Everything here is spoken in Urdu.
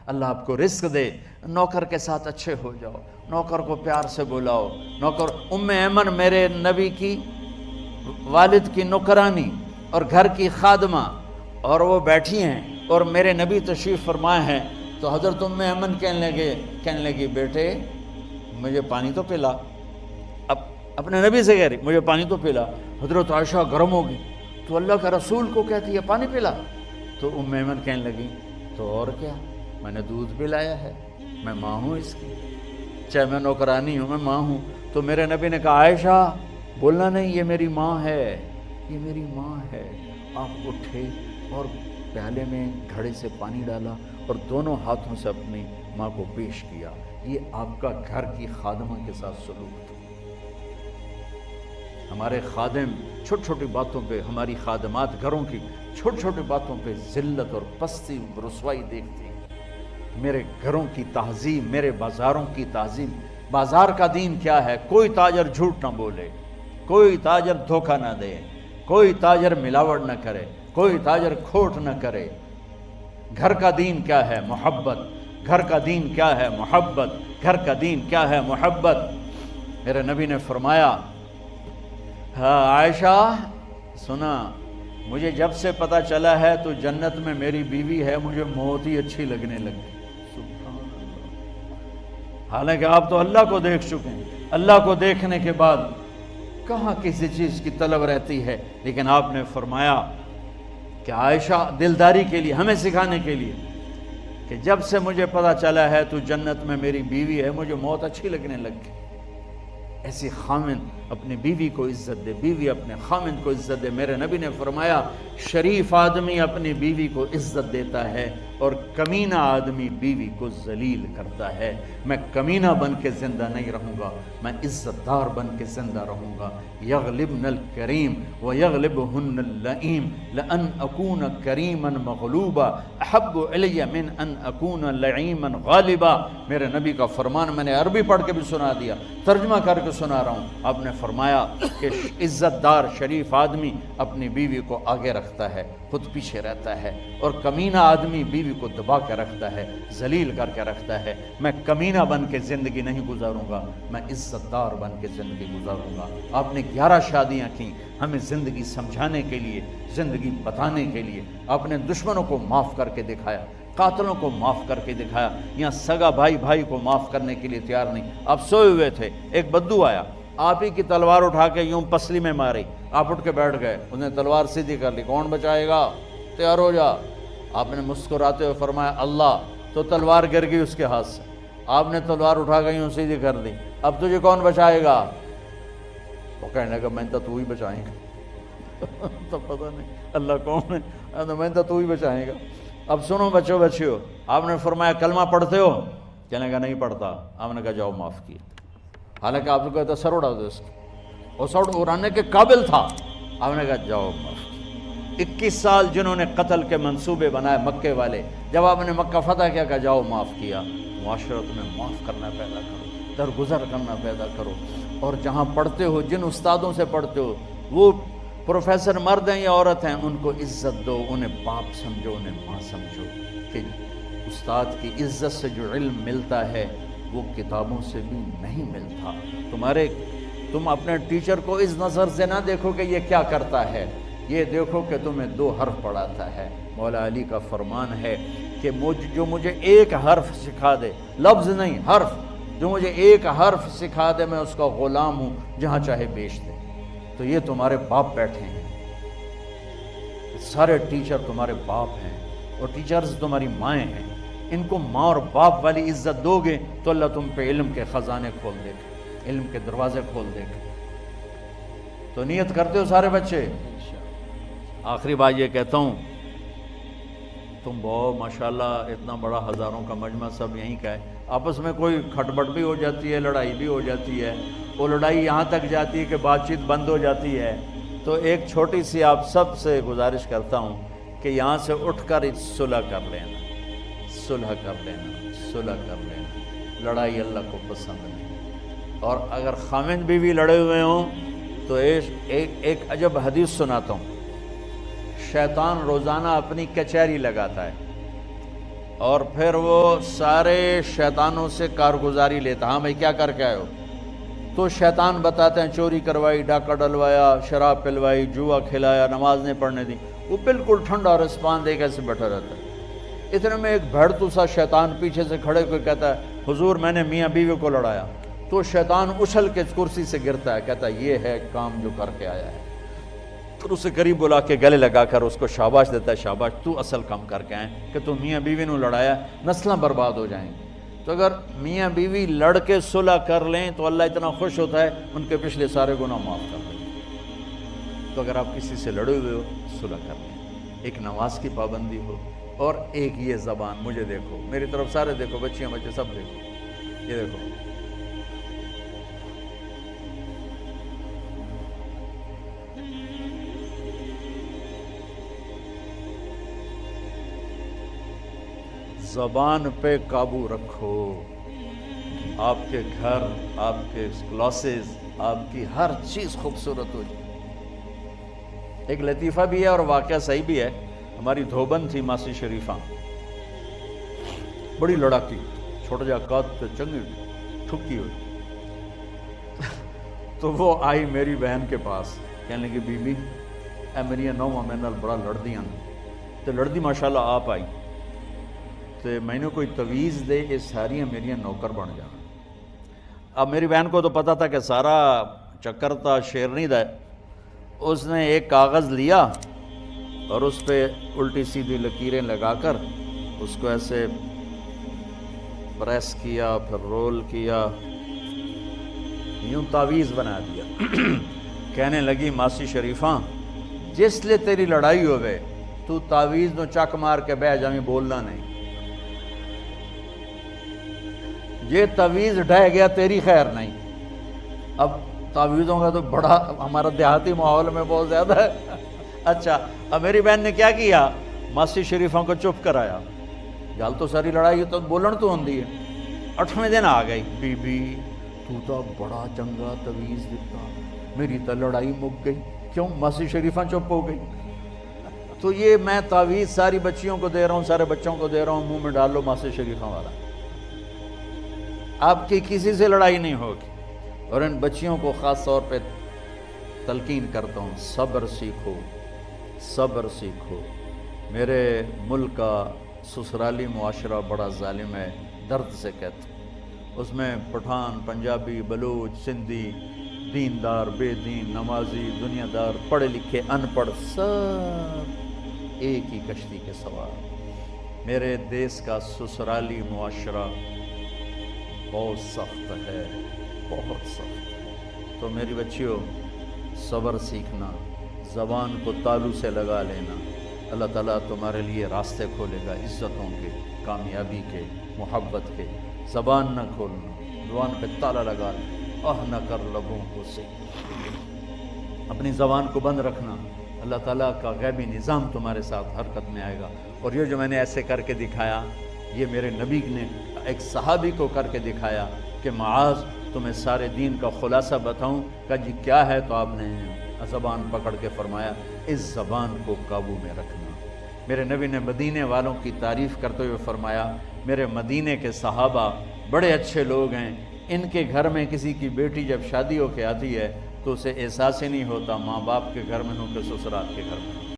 اللہ آپ کو رزق دے، نوکر کے ساتھ اچھے ہو جاؤ، نوکر کو پیار سے بلاؤ۔ نوکر ام ایمن میرے نبی کی والد کی نوکرانی اور گھر کی خادمہ، اور وہ بیٹھی ہیں اور میرے نبی تشریف فرمائے ہیں، تو حضرت ام ایمن کہنے لگی بیٹے مجھے پانی تو پلا۔ اب اپنے نبی سے کہہ رہی مجھے پانی تو پلا۔ حضرت عائشہ گرم ہوگی، تو اللہ کا رسول کو کہتی ہے پانی پلا؟ تو ام ایمن کہنے لگی تو اور کیا، میں نے دودھ پلایا ہے، میں ماں ہوں اس کی، چاہے میں نوکرانی ہوں میں ماں ہوں۔ تو میرے نبی نے کہا عائشہ بولنا نہیں، یہ میری ماں ہے، یہ میری ماں ہے۔ آپ اٹھے اور پیالے میں گھڑے سے پانی ڈالا اور دونوں ہاتھوں سے اپنی ماں کو پیش کیا۔ یہ آپ کا گھر کی خادمہ کے ساتھ سلوک تھا۔ ہمارے خادم چھوٹی چھوٹی باتوں پہ، ہماری خادمات گھروں کی چھوٹی چھوٹی باتوں پہ ذلت اور پستی رسوائی دیکھتی ہیں۔ میرے گھروں کی تہذیب، میرے بازاروں کی تہذیب، بازار کا دین کیا ہے؟ کوئی تاجر جھوٹ نہ بولے، کوئی تاجر دھوکہ نہ دے، کوئی تاجر ملاوٹ نہ کرے، کوئی تاجر کھوٹ نہ کرے۔ گھر کا دین کیا ہے؟ محبت۔ گھر کا دین کیا ہے؟ محبت۔ گھر کا دین کیا ہے؟ محبت۔ میرے نبی نے فرمایا ہاں عائشہ سنا، مجھے جب سے پتہ چلا ہے تو جنت میں میری بیوی ہے، مجھے موت ہی اچھی لگنے لگی۔ سبحان اللہ۔ حالانکہ آپ تو اللہ کو دیکھ چکے ہیں، اللہ کو دیکھنے کے بعد کہاں کسی چیز کی طلب رہتی ہے، لیکن آپ نے فرمایا کہ عائشہ دلداری کے لیے، ہمیں سکھانے کے لیے کہ جب سے مجھے پتہ چلا ہے تو جنت میں میری بیوی ہے، مجھے موت اچھی لگنے لگ گئی۔ ایسی خامند اپنی بیوی کو عزت دے، بیوی اپنے خامند کو عزت دے۔ میرے نبی نے فرمایا شریف آدمی اپنی بیوی کو عزت دیتا ہے اور کمینہ آدمی بیوی کو ذلیل کرتا ہے۔ میں کمینہ بن کے زندہ نہیں رہوں گا، میں عزت دار بن کے زندہ رہوں گا۔ یغلبن الکریم ویغلبہن اللئیم لأن اکون کریما مغلوبا احب علی من ان اکون لعیما غالبا۔ میرے نبی کا فرمان میں نے عربی پڑھ کے بھی سنا دیا، ترجمہ کر کے سنا رہا ہوں۔ آپ نے فرمایا کہ عزت دار شریف آدمی اپنی بیوی کو آگے رکھتا ہے، خود پیچھے رہتا ہے، اور کمینہ آدمی بیوی کو دبا کے رکھتا ہے، ذلیل کر کے رکھتا ہے۔ میں کمینہ بن کے زندگی نہیں گزاروں گا، میں عزت دار بن کے زندگی گزاروں گا۔ آپ نے 11 شادیاں کی ہمیں زندگی سمجھانے کے لیے، زندگی بتانے کے لیے۔ آپ نے دشمنوں کو معاف کر کے دکھایا، قاتلوں کو معاف کر کے دکھایا۔ یہاں سگا بھائی بھائی کو معاف کرنے کے لیے تیار نہیں۔ آپ سوئے ہوئے تھے، ایک بدو آیا، آپ ہی کی تلوار اٹھا کے یوں پسلی میں ماری، آپ اٹھ کے بیٹھ گئے، اس نے تلوار سیدھی کر لی، کون بچائے گا؟ تیار ہو جا۔ آپ نے مسکراتے ہوئے فرمایا اللہ، تو تلوار گر گئی اس کے ہاتھ سے۔ آپ نے تلوار اٹھا کے یوں سیدھی کر لی، اب تجھے کون بچائے گا؟ وہ کہنے لگا میں تو ہی بچائیں گا۔ تو پتہ نہیں اللہ کون ہے، میں تو ہی بچائیں گا۔ اب سنو بچوں بچیو، آپ نے فرمایا کلمہ پڑھتے ہو؟ کہنے کا نہیں پڑھتا۔ آپ نے کہا جاؤ معاف کیا، حالانکہ آپ کو کہتا سر اڑا دو اس کو، اور سر اڑانے کے قابل تھا۔ آپ نے کہا جاؤ معاف کیا۔ 21 سال جنہوں نے قتل کے منصوبے بنائے مکے والے، جب آپ نے مکہ فتح کیا کہا جاؤ معاف کیا۔ معاشرت میں معاف کرنا پیدا کرو، درگزر کرنا پیدا کرو، اور جہاں پڑھتے ہو، جن استادوں سے پڑھتے ہو، وہ پروفیسر مرد ہیں یا عورت ہیں، ان کو عزت دو، انہیں باپ سمجھو، انہیں ماں سمجھو۔ کہ استاد کی عزت سے جو علم ملتا ہے وہ کتابوں سے بھی نہیں ملتا۔ تم اپنے ٹیچر کو اس نظر سے نہ دیکھو کہ یہ کیا کرتا ہے، یہ دیکھو کہ تمہیں 2 حرف پڑھاتا ہے۔ مولا علی کا فرمان ہے کہ جو مجھے ایک حرف سکھا دے، لفظ نہیں حرف، جو مجھے ایک حرف سکھا دے میں اس کا غلام ہوں، جہاں چاہے بیچ دے۔ تو یہ تمہارے باپ بیٹھے ہیں، سارے ٹیچر تمہارے باپ ہیں، اور ٹیچرز تمہاری مائیں ہیں۔ ان کو ماں اور باپ والی عزت دو گے تو اللہ تم پہ علم کے خزانے کھول دے گا، علم کے دروازے کھول دے گا۔ تو نیت کرتے ہو سارے بچے؟ آخری بات یہ کہتا ہوں، تم بہت ماشاءاللہ اتنا بڑا ہزاروں کا مجمع سب یہیں کا ہے، آپس میں کوئی کھٹبٹ بھی ہو جاتی ہے، لڑائی بھی ہو جاتی ہے، وہ لڑائی یہاں تک جاتی ہے کہ بات چیت بند ہو جاتی ہے۔ تو ایک چھوٹی سی آپ سب سے گزارش کرتا ہوں کہ یہاں سے اٹھ کر صلح کر لینا، صلح کر لینا، صلح کر لینا۔ لڑائی اللہ کو پسند نہیں۔ اور اگر خامند بیوی لڑے ہوئے ہوں تو ایک عجب حدیث سناتا ہوں۔ شیطان روزانہ اپنی کچہری لگاتا ہے، اور پھر وہ سارے شیطانوں سے کارگزاری لیتا، ہاں بھائی کیا کر کے آئے ہو؟ تو شیطان بتاتے ہیں چوری کروائی، ڈاکہ ڈلوایا، شراب پلوائی، جوا کھلایا، نماز نہیں پڑھنے دی۔ وہ بالکل ٹھنڈا رسپان دے کے ایسے بیٹھا رہتا ہے۔ اتنے میں ایک بھڑتو سا شیطان پیچھے سے کھڑے کوئی کہتا ہے حضور میں نے میاں بیوی کو لڑایا۔ تو شیطان اچھل کے کرسی سے گرتا ہے، کہتا ہے یہ ہے کام جو کر کے آیا ہے۔ پھر اسے قریب بلا کے گلے لگا کر اس کو شاباش دیتا ہے، شاباش تو اصل کام کر کے آئے کہ تو میاں بیوی نے لڑایا، نسلیں برباد ہو جائیں گی۔ تو اگر میاں بیوی لڑ کے صلح کر لیں تو اللہ اتنا خوش ہوتا ہے ان کے پچھلے سارے گناہ معاف کر دیں۔ تو اگر آپ کسی سے لڑے ہوئے ہو صلح کر لیں، ایک نماز کی پابندی ہو، اور ایک یہ زبان، مجھے دیکھو، میری طرف سارے دیکھو، بچیاں بچے سب دیکھو، یہ دیکھو، زبان پہ قابو رکھو۔ آپ کے گھر، آپ کے کلاسز، آپ کی ہر چیز خوبصورت ہو جائے۔ ایک لطیفہ بھی ہے اور واقعہ صحیح بھی ہے۔ ہماری دھوبن تھی ماسی شریفہ، بڑی لڑاکی، چھوٹا جا قد پہ چنگی ٹھکی ہوئی۔ تو وہ آئی میری بہن کے پاس، کہنے لگی بی بی اے میری نوواں میں نال بڑا لڑدیاں، تو لڑدی ماشاءاللہ آپ آئی تو میں نے کوئی تویز دے یہ ساریاں میریاں نوکر بن جانا۔ اب میری بہن کو تو پتہ تھا کہ سارا چکر تھا شیرنی دا ہے۔ اس نے ایک کاغذ لیا اور اس پہ الٹی سیدھی لکیریں لگا کر اس کو ایسے پریس کیا، پھر رول کیا، یوں تعویذ بنا دیا۔ کہنے لگی ماسی شریفہ جس لئے تیری لڑائی ہوئے تو تعویذ نو چک مار کے بہ جاویں، بولنا نہیں۔ یہ تعویذ ڈھہ گیا تیری خیر نہیں۔ اب تعویذوں کا تو بڑا ہمارا دیہاتی ماحول میں بہت زیادہ ہے۔ اچھا اب میری بہن نے کیا کیا، ماسی شریفوں کو چپ کرایا۔ گل تو ساری لڑائی تو بولن تو ہوندی ہے۔ 8ویں دن آ گئی، بی بی تو بڑا چنگا تعویذ دیتا، میری تو لڑائی مک گئی۔ کیوں؟ ماسی شریفہ چپ ہو گئی۔ تو یہ میں تعویذ ساری بچیوں کو دے رہا ہوں، سارے بچوں کو دے رہا ہوں، منہ میں ڈال لو ماسی شریفہ والا، آپ کی کسی سے لڑائی نہیں ہوگی۔ اور ان بچیوں کو خاص طور پہ تلقین کرتا ہوں، صبر سیکھو، صبر سیکھو۔ میرے ملک کا سسرالی معاشرہ بڑا ظالم ہے، درد سے کہتا ہوں۔ اس میں پٹھان، پنجابی، بلوچ، سندھی، دیندار، بے دین، نمازی، دنیا دار، پڑھے لکھے، ان پڑھ، سب ایک ہی کشتی کے سوار۔ میرے دیس کا سسرالی معاشرہ بہت سخت ہے، بہت سخت ہے۔ تو میری بچیوں صبر سیکھنا، زبان کو تالو سے لگا لینا، اللہ تعالیٰ تمہارے لیے راستے کھولے گا، عزتوں کے، کامیابی کے، محبت کے۔ زبان نہ کھولنا، زبان پہ تالا لگا لے، نہ کر لبوں کو سے، اپنی زبان کو بند رکھنا، اللہ تعالیٰ کا غیبی نظام تمہارے ساتھ حرکت میں آئے گا۔ اور یہ جو میں نے ایسے کر کے دکھایا، یہ میرے نبی نے ایک صحابی کو کر کے دکھایا کہ معاذ تمہیں سارے دین کا خلاصہ بتاؤں، کہ جی کیا ہے؟ تو آپ نے زبان پکڑ کے فرمایا اس زبان کو قابو میں رکھنا۔ میرے نبی نے مدینے والوں کی تعریف کرتے ہوئے فرمایا میرے مدینے کے صحابہ بڑے اچھے لوگ ہیں، ان کے گھر میں کسی کی بیٹی جب شادی ہو کے آتی ہے تو اسے احساس ہی نہیں ہوتا ماں باپ کے گھر میں ہوں کہ سسرال کے گھر میں ہوں۔